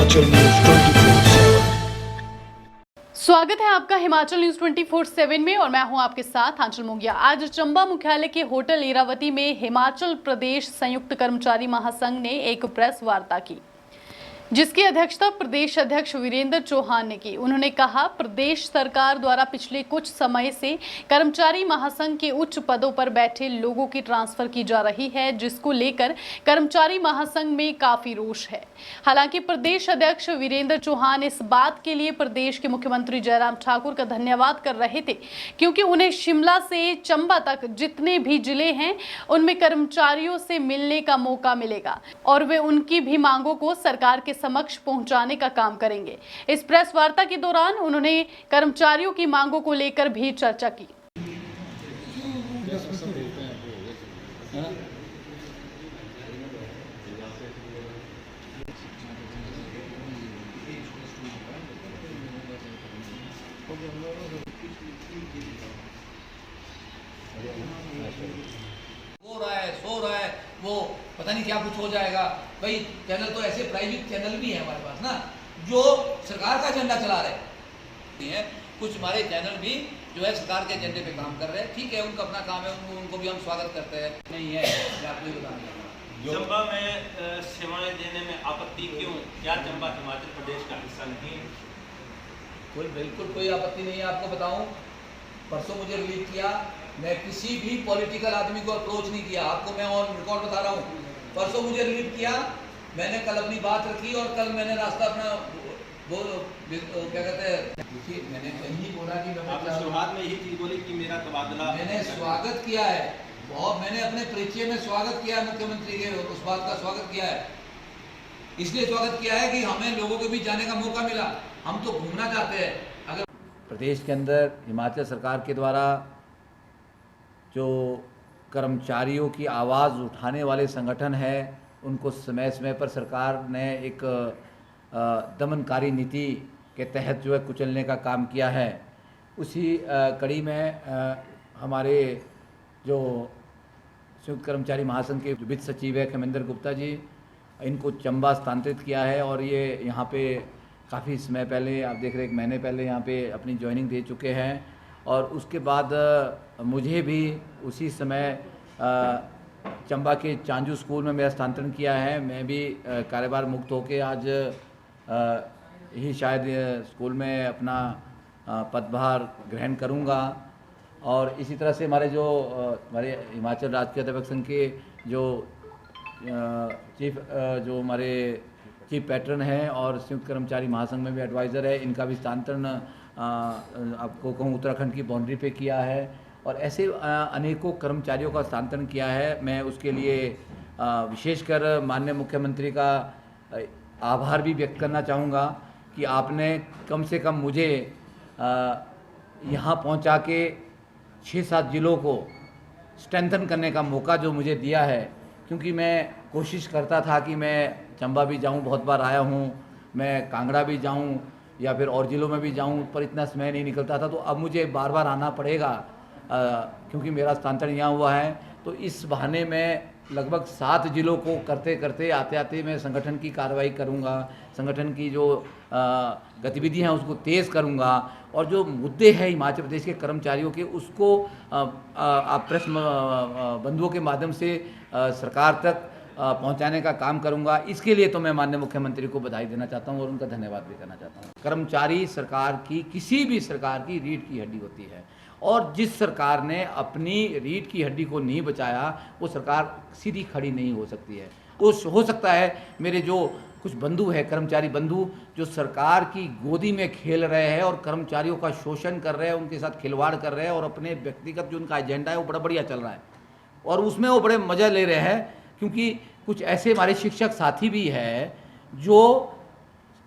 Himachal news 24/7। स्वागत है आपका हिमाचल न्यूज 24/7 में और मैं हूं आपके साथ आंचल मोंगिया। आज चंबा मुख्यालय के होटल ईरावती में हिमाचल प्रदेश संयुक्त कर्मचारी महासंघ ने एक प्रेस वार्ता की, जिसकी अध्यक्षता प्रदेश अध्यक्ष वीरेंद्र चौहान ने की। उन्होंने कहा, प्रदेश सरकार द्वारा पिछले कुछ समय से कर्मचारी महासंघ के उच्च पदों पर बैठे लोगों की ट्रांसफर की जा रही है, जिसको लेकर कर्मचारी महासंघ में काफी रोष है। हालांकि प्रदेश अध्यक्ष वीरेंद्र चौहान इस बात के लिए प्रदेश के मुख्यमंत्री जयराम ठाकुर का धन्यवाद कर रहे थे, क्योंकि उन्हें शिमला से चंबा तक जितने भी जिले हैं उनमें कर्मचारियों से मिलने का मौका मिलेगा और वे उनकी भी मांगों को सरकार के समक्ष पहुंचाने का काम करेंगे। इस प्रेस वार्ता के दौरान उन्होंने कर्मचारियों की मांगों को लेकर भी चर्चा की। सो रहा है वो पता नहीं क्या कुछ हो जाएगा। भाई चैनल तो ऐसे प्राइवेट चैनल भी है हमारे पास ना, जो सरकार का एजेंडा चला रहे हैं। कुछ हमारे चैनल भी जो है सरकार के एजेंडे पे काम कर रहे हैं। ठीक है, उनका अपना काम है, उनको भी हम स्वागत करते हैं। नहीं है आपको बताना, चंबा में सेवाएं देने में आपत्ति क्यों? क्या चंबा हिमाचल प्रदेश का हिस्सा नहीं है? बिल्कुल कोई आपत्ति नहीं है। आपको बताऊं, परसों मुझे रिलीज किया, मैं किसी भी पॉलिटिकल आदमी को अप्रोच नहीं किया। आपको मैं ऑन रिकॉर्ड बता रहा हूँ, परसों मुझे रिलीज किया, मैंने कल अपनी बात रखी और कल मैंने रास्ता अपना वो क्या कहते हैं, मैंने कहीं बोला कि आपने शुरुआत में यही चीज बोली कि मेरा तबादला, मैंने स्वागत किया है और मैंने अपने परिचय में स्वागत किया, मुख्यमंत्री के उस बात का स्वागत किया है। इसलिए स्वागत किया है कि हमें लोगों के बीच जाने का मौका मिला। हम तो घूमना चाहते हैं। अगर प्रदेश के अंदर हिमाचल सरकार के द्वारा जो कर्मचारियों की आवाज़ उठाने वाले संगठन है, उनको समय समय पर सरकार ने एक दमनकारी नीति के तहत जो है कुचलने का काम किया है। उसी कड़ी में हमारे जो संयुक्त कर्मचारी महासंघ के वित्त सचिव है खमेंद्र गुप्ता जी, इनको चंबा स्थानांतरित किया है और ये यहाँ पे काफ़ी समय पहले, आप देख रहे हैं 1 महीने पहले यहाँ पे अपनी ज्वाइनिंग दे चुके हैं। और उसके बाद मुझे भी उसी समय चंबा के चांजू स्कूल में मेरा स्थानांतरण किया है। मैं भी कार्यभार मुक्त होकर आज ही शायद स्कूल में अपना पदभार ग्रहण करूंगा। और इसी तरह से हमारे हिमाचल राज्य अध्यापक संघ के जो हमारे चीफ पैटर्न हैं और संयुक्त कर्मचारी महासंघ में भी एडवाइज़र है, इनका भी स्थानांतरण आपको कहूँ उत्तराखंड की बाउंड्री पे किया है। और ऐसे अनेकों कर्मचारियों का स्थानांतरण किया है। मैं उसके लिए विशेषकर माननीय मुख्यमंत्री का आभार भी व्यक्त करना चाहूँगा कि आपने कम से कम मुझे यहाँ पहुँचा के 6-7 जिलों को स्ट्रेंथन करने का मौका जो मुझे दिया है। क्योंकि मैं कोशिश करता था कि मैं चंबा भी जाऊँ, बहुत बार आया हूँ, मैं कांगड़ा भी जाऊँ या फिर और ज़िलों में भी जाऊं, पर इतना समय नहीं निकलता था। तो अब मुझे बार बार आना पड़ेगा क्योंकि मेरा स्थानांतरण यहाँ हुआ है। तो इस बहाने में लगभग 7 जिलों को करते करते आते आते मैं संगठन की कार्रवाई करूँगा, संगठन की जो गतिविधियाँ हैं उसको तेज़ करूँगा और जो मुद्दे हैं हिमाचल प्रदेश के कर्मचारियों के उसको आप प्रेस बंधुओं के माध्यम से सरकार तक पहुंचाने का काम करूंगा। इसके लिए तो मैं माननीय मुख्यमंत्री को बधाई देना चाहता हूं और उनका धन्यवाद भी करना चाहता हूं। कर्मचारी सरकार की, किसी भी सरकार की रीढ़ की हड्डी होती है और जिस सरकार ने अपनी रीढ़ की हड्डी को नहीं बचाया वो सरकार सीधी खड़ी नहीं हो सकती है। हो सकता है मेरे जो कुछ बंधु हैं, कर्मचारी बंधु, जो सरकार की गोदी में खेल रहे हैं और कर्मचारियों का शोषण कर रहे हैं, उनके साथ खिलवाड़ कर रहे हैं और अपने व्यक्तिगत जो उनका एजेंडा है वो बड़ा बढ़िया चल रहा है और उसमें वो बड़े मज़ा ले रहे हैं। क्योंकि कुछ ऐसे हमारे शिक्षक साथी भी हैं जो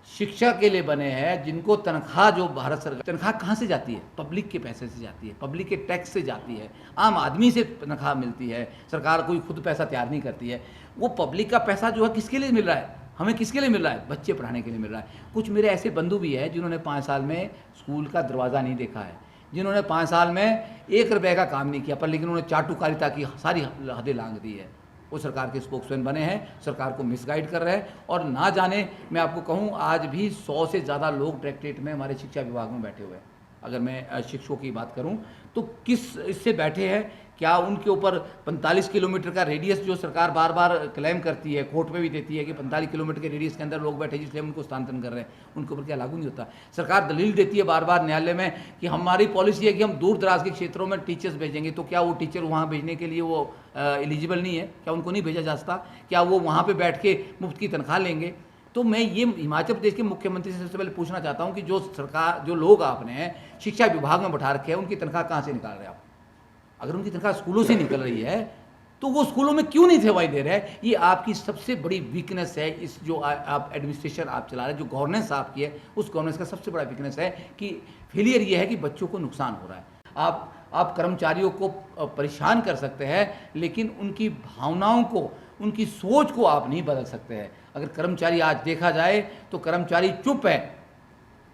शिक्षा के लिए बने हैं, जिनको तनख्वाह, जो भारत सरकार, तनख्वाह कहाँ से जाती है? पब्लिक के पैसे से जाती है, पब्लिक के टैक्स से जाती है, आम आदमी से तनख्वाह मिलती है। सरकार कोई खुद पैसा तैयार नहीं करती है। वो पब्लिक का पैसा जो है किसके लिए मिल रहा है? हमें किसके लिए मिल रहा है? बच्चे पढ़ाने के लिए मिल रहा है। कुछ मेरे ऐसे बंधु भी हैं जिन्होंने 5 साल में स्कूल का दरवाज़ा नहीं देखा है, जिन्होंने 5 साल में 1 रुपये का काम नहीं किया, पर लेकिन उन्होंने चाटुकारिता की सारी हदें लांघ दी है। वो सरकार के स्पोक्समैन बने हैं, सरकार को मिसगाइड कर रहे हैं। और ना जाने मैं आपको कहूँ, आज भी 100 से ज़्यादा लोग डायरेक्टरेट में हमारे शिक्षा विभाग में बैठे हुए हैं। अगर मैं शिक्षकों की बात करूं तो किस इससे बैठे हैं, क्या उनके ऊपर 45 किलोमीटर का रेडियस जो सरकार बार बार क्लेम करती है, कोर्ट में भी देती है कि 45 किलोमीटर के रेडियस के अंदर लोग बैठे जिसलिए हम उनको स्थानांतरण कर रहे हैं, उनके ऊपर क्या लागू नहीं होता। सरकार दलील देती है बार बार न्यायालय में कि हमारी पॉलिसी है कि हम दूर दराज के क्षेत्रों में टीचर्स भेजेंगे, तो क्या वो टीचर वहाँ भेजने के लिए वो एलिजिबल नहीं है? क्या उनको नहीं भेजा जा सकता? क्या वो वहाँ पर बैठ के मुफ्त की तनख्वाह लेंगे? तो मैं ये हिमाचल प्रदेश के मुख्यमंत्री से सबसे पहले पूछना चाहता हूँ कि जो लोग आपने शिक्षा विभाग में बैठा रखे हैं, उनकी तनख्वाह कहाँ से निकाल रहे हैं आप? अगर उनकी तनख्वाह स्कूलों से निकल रही है तो वो स्कूलों में क्यों नहीं सेवाएं दे रहे हैं? ये आपकी सबसे बड़ी वीकनेस है। इस जो आप एडमिनिस्ट्रेशन आप चला रहे हैं, जो गवर्नेंस आपकी है, उस गवर्नेंस का सबसे बड़ा वीकनेस है कि फेलियर ये है कि बच्चों को नुकसान हो रहा है। आप कर्मचारियों को परेशान कर सकते हैं, लेकिन उनकी भावनाओं को, उनकी सोच को आप नहीं बदल सकते हैं। अगर कर्मचारी आज देखा जाए तो कर्मचारी चुप है।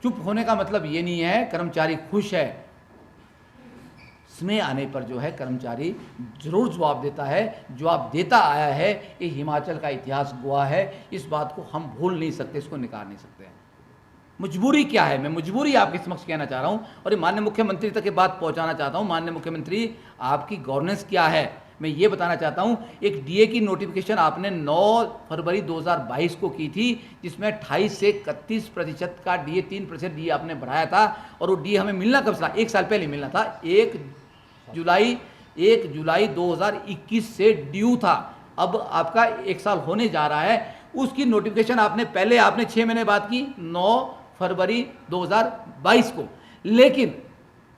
चुप होने का मतलब ये नहीं है कर्मचारी खुश है। समय आने पर जो है कर्मचारी जरूर जवाब देता है, जवाब देता आया है। ये हिमाचल का इतिहास गवाह है। इस बात को हम भूल नहीं सकते, इसको निकाल नहीं सकते हैं। मजबूरी क्या है, मैं मजबूरी आपके समक्ष कहना चाह रहा हूँ और ये माननीय मुख्यमंत्री तक ये बात पहुँचाना चाहता हूँ। माननीय मुख्यमंत्री, आपकी गवर्नेंस क्या है मैं ये बताना चाहता हूँ। एक डीए की नोटिफिकेशन आपने 9 फरवरी 2022 को की थी, जिसमें 28 से 31% का डीए, 3% डीए आपने बढ़ाया था। और वो डीए हमें मिलना कब था? 1 साल पहले मिलना था। 1 जुलाई 2021 से ड्यू था। अब आपका 1 साल होने जा रहा है। उसकी नोटिफिकेशन आपने 6 महीने बाद की, 9 फरवरी 2022 को। लेकिन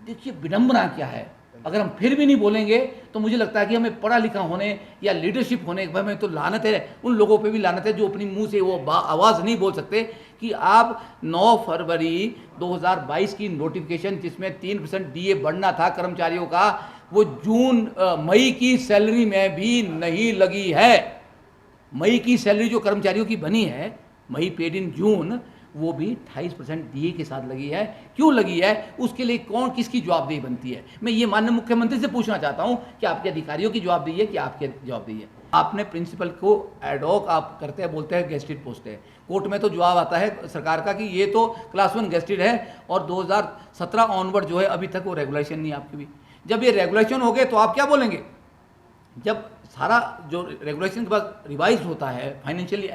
देखिए विडंबना क्या है, अगर हम फिर भी नहीं बोलेंगे तो मुझे लगता है कि हमें पढ़ा लिखा होने या लीडरशिप होने के में तो लानत है। उन लोगों पे भी लानत है जो अपनी मुंह से वो आवाज़ नहीं बोल सकते कि आप 9 फरवरी 2022 की नोटिफिकेशन, जिसमें 3% डीए बढ़ना था कर्मचारियों का, वो मई की सैलरी में भी नहीं लगी है। मई की सैलरी जो कर्मचारियों की बनी है, मई पेड इन जून, वो भी 28% डीए के साथ लगी है। क्यों लगी है? उसके लिए कौन, किसकी जवाबदेही बनती है? मैं ये माननीय मुख्यमंत्री से पूछना चाहता हूं कि आपके अधिकारियों की जवाबदेही है कि आपकी जवाबदेही है? आपने प्रिंसिपल को एडॉक आप करते हैं, बोलते हैं गेस्टेड पोस्ट है। कोर्ट में तो जवाब आता है सरकार का कि ये तो क्लास 1 गेस्टेड है और 2017 ऑनवर्ड जो है अभी तक वो रेगुलेशन नहीं आपकी भी। जब ये रेगुलेशन हो गए तो आप क्या बोलेंगे? जब सारा जो रेगुलेशन के बाद रिवाइज होता है, फाइनेंशियली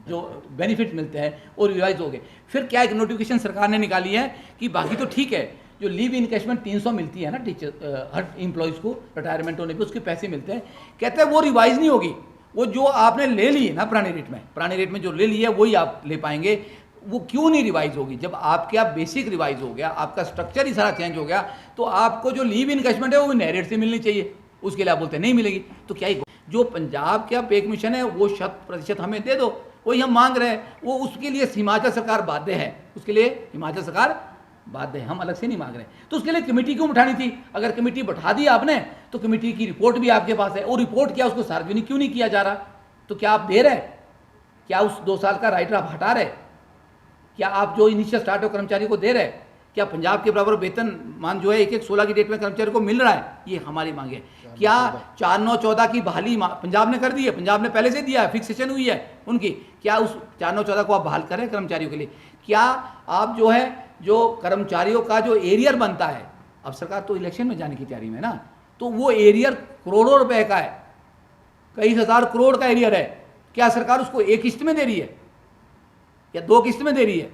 जो बेनिफिट मिलते हैं वो रिवाइज हो गए, फिर क्या एक नोटिफिकेशन सरकार ने निकाली है कि बाकी तो ठीक है, जो लीव इनकैशमेंट 300 मिलती है ना टीचर हर एम्प्लॉयज़ को रिटायरमेंट होने पे उसके पैसे मिलते हैं, कहते हैं वो रिवाइज नहीं होगी। वो जो आपने ले ली है ना पुराने रेट में जो ले ली है वही आप ले पाएंगे। वो क्यों नहीं रिवाइज होगी? जब आपका बेसिक रिवाइज हो गया, आपका स्ट्रक्चर ही सारा चेंज हो गया, तो आपको जो लीव इनकैशमेंट है वो नए रेट से मिलनी चाहिए। उसके लिए आप बोलते हैं नहीं मिलेगी। तो क्या जो पंजाब का पे कमीशन है वो 100% हमें दे दो, वही हम मांग रहे हैं। वो उसके लिए हिमाचल सरकार बाध्य है, उसके लिए हिमाचल सरकार बाध्य है, हम अलग से नहीं मांग रहे। तो उसके लिए कमेटी क्यों बैठानी थी? अगर कमेटी बैठा दी आपने तो कमेटी की रिपोर्ट भी आपके पास है। और रिपोर्ट क्या, उसको सार्वजनिक क्यों नहीं किया जा रहा? तो क्या आप दे रहे? क्या उस 2 साल का राइटर आप हटा रहे? क्या आप जो इनिशियल स्टार्ट हो कर्मचारी को दे रहे? क्या पंजाब के बराबर वेतन मान जो है 1/16 की डेट में कर्मचारी को मिल रहा है? ये हमारी मांग है। क्या 4/9/14 की बहाली पंजाब ने कर दी है? पंजाब ने पहले से दिया है, फिक्सेशन हुई है उनकी। क्या उस 4/9/14 को आप बहाल करें कर्मचारियों के लिए? क्या आप जो है जो कर्मचारियों का जो एरियर बनता है, अब सरकार तो इलेक्शन में जाने की तैयारी में ना, तो वो एरियर करोड़ों रुपए का है, कई हजार करोड़ का एरियर है। क्या सरकार उसको एक किस्त में दे रही है या 2 किस्त में दे रही है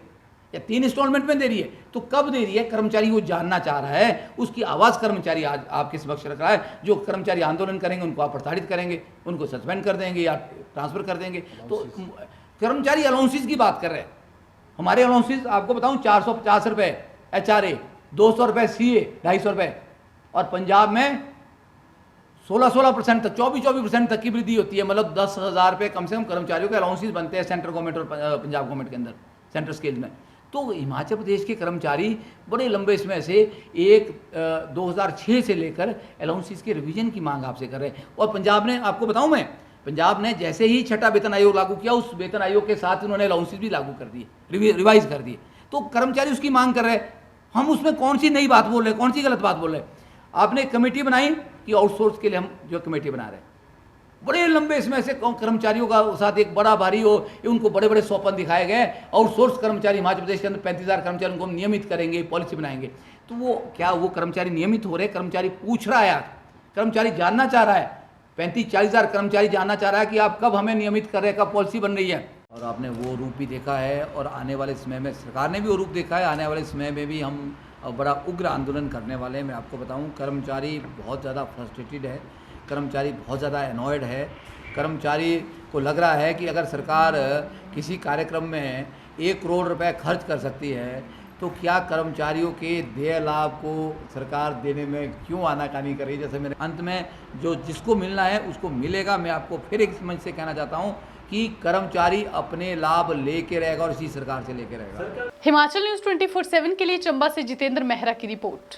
या 3 इंस्टॉलमेंट में दे रही है? तो कब दे रही है? कर्मचारी वो जानना चाह रहा है, उसकी आवाज़ कर्मचारी आज आपके समक्ष रख रहा है। जो कर्मचारी आंदोलन करेंगे उनको आप प्रताड़ित करेंगे, उनको सस्पेंड कर देंगे या ट्रांसफ़र कर देंगे। तो कर्मचारी अलाउंसेस की बात कर रहे हैं। हमारे अलाउंसेस आपको बताऊं 450 रुपये HRA, 200 रुपये CA, 250 रुपये, और पंजाब में 16% तक, 24% तक की वृद्धि होती है। मतलब 10,000 रुपये कम से कम कर्मचारियों के अलाउंसेस बनते हैं सेंट्रल गवर्नमेंट और पंजाब गवर्नमेंट के अंदर, सेंट्रल स्केल में। तो हिमाचल प्रदेश के कर्मचारी बड़े लंबे समय से 2006 से लेकर अलाउंसेस के रिवीजन की मांग आपसे कर रहे हैं। और पंजाब ने, आपको बताऊं मैं, पंजाब ने जैसे ही 6ठा वेतन आयोग लागू किया, उस वेतन आयोग के साथ उन्होंने अलाउंसेस भी लागू कर दिए, रिवाइज कर दिए। तो कर्मचारी उसकी मांग कर रहे हैं। हम उसमें कौन सी नई बात बोल रहे हैं, कौन सी गलत बात बोल रहे हैं? आपने कमेटी बनाई कि आउटसोर्स के लिए हम जो कमेटी बना रहे हैं, बड़े लंबे इसमें से कर्मचारियों का साथ एक बड़ा भारी हो, उनको बड़े बड़े सौपन दिखाए गए। आउटसोर्स कर्मचारी हिमाचल प्रदेश के अंदर 35,000 कर्मचारी, उनको हम नियमित करेंगे, पॉलिसी बनाएंगे। तो वो क्या वो कर्मचारी नियमित हो रहे? कर्मचारी पूछ रहा है, कर्मचारी जानना चाह रहा है, 35-40 हज़ार कर्मचारी जानना चाह रहा है कि आप कब हमें नियमित कर रहे हैं, कब पॉलिसी बन रही है। और आपने वो रूप भी देखा है और आने वाले समय में सरकार ने भी वो रूप देखा है। आने वाले समय में भी हम बड़ा उग्र आंदोलन करने वाले हैं। मैं आपको बताऊं, कर्मचारी बहुत ज़्यादा फ्रस्ट्रेटेड है, कर्मचारी बहुत ध्येय एनॉयड है। कर्मचारी को लग रहा है कि अगर सरकार किसी कार्यक्रम में 1 करोड़ रुपए खर्च कर सकती है तो क्या कर्मचारियों के देय लाभ को सरकार देने में क्यों आनाकानी कर रही है। जैसे मेरे अंत में जो जिसको मिलना है उसको मिलेगा। मैं आपको फिर एक मंच से कहना चाहता हूँ कि कर्मचारी अपने लाभ लेके रहेगा और इसी सरकार से लेके रहेगा। हिमाचल न्यूज़ 24/7 के लिए चंबा से जितेंद्र मेहरा की रिपोर्ट।